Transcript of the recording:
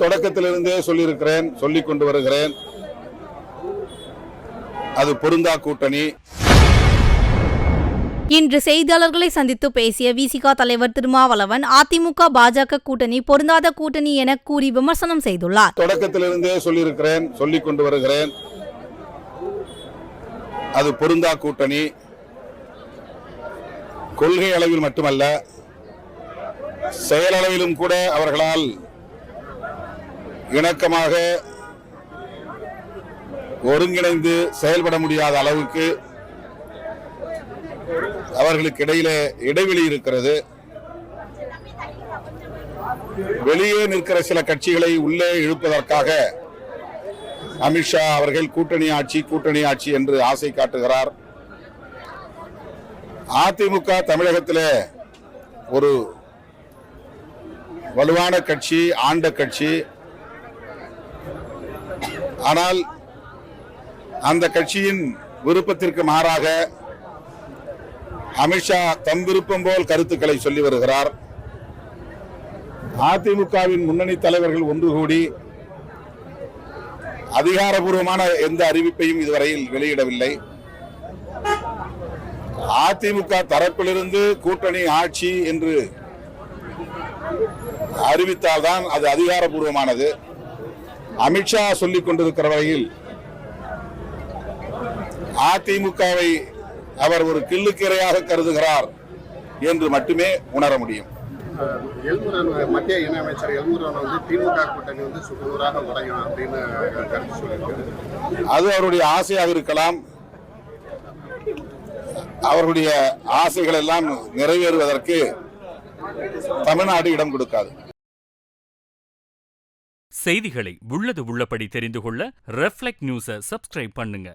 தொடக்கத்திலிருந்தே சொல்லியிருக்கிறேன், சொல்லிக் கொண்டு வருகிறேன். அது பொருந்தா கூட்டணி. இன்று செய்தியாளர்களை சந்தித்து பேசிய விசிக தலைவர் திருமாவளவன் அதிமுக பாஜக கூட்டணி பொருந்தாத கூட்டணி என கூறி விமர்சனம் செய்துள்ளார். தொடக்கத்திலிருந்தே சொல்லியிருக்கிறேன், சொல்லிக் கொண்டு வருகிறேன். அது பொருந்தா கூட்டணி. கொள்கை அளவில் மட்டுமல்ல, செயலளவிலும் கூட அவர்களால் இணக்கமாக ஒருங்கிணைந்து செயல்பட முடியாத அளவுக்கு அவர்களுக்கு இடையிலே இடைவெளி இருக்கிறது. வெளியே நிற்கிற சில கட்சிகளை உள்ளே இழுப்பதற்காக அமித்ஷா அவர்கள் கூட்டணி ஆட்சி என்று ஆசை காட்டுகிறார். அதிமுக தமிழகத்திலே ஒரு வலுவான கட்சி, ஆண்ட கட்சி. ஆனால் அந்த கட்சியின் விருப்பத்திற்கு மாறாக அமித்ஷா தம் விருப்பம் போல் கருத்துக்களை சொல்லி வருகிறார். அதிமுகவின் முன்னணி தலைவர்கள் ஒன்று கூடி அதிகாரபூர்வமான எந்த அறிவிப்பையும் இதுவரையில் வெளியிடவில்லை. அதிமுக தரப்பிலிருந்து கூட்டணி ஆட்சி என்று அறிவித்தால்தான் அது அதிகாரபூர்வமானது. அமித்ஷா சொல்லிக் கொண்டிருக்கிற வரையில் அதிமுகவை அவர் ஒரு கிள்ளுக்கீரையாக கருதுகிறார் என்று மட்டுமே உணர முடியும். மத்திய இணையமைச்சர் எல்முருகன் திமுக கூட்டணி சுக்குநூறாக உடையும் அப்படின்னு கருத்து சொல்லியிருக்காரு. அது அவருடைய ஆசையாக இருக்கலாம். அவருடைய ஆசைகள் எல்லாம் நிறைவேறுவதற்கு தமிழ்நாடு இடம் கொடுக்காது. செய்திகளை உள்ளது உள்ளபடி தெரிந்து கொள்ள ரெஃப்ளெக்ட் நியூஸை சப்ஸ்கிரைப் பண்ணுங்க.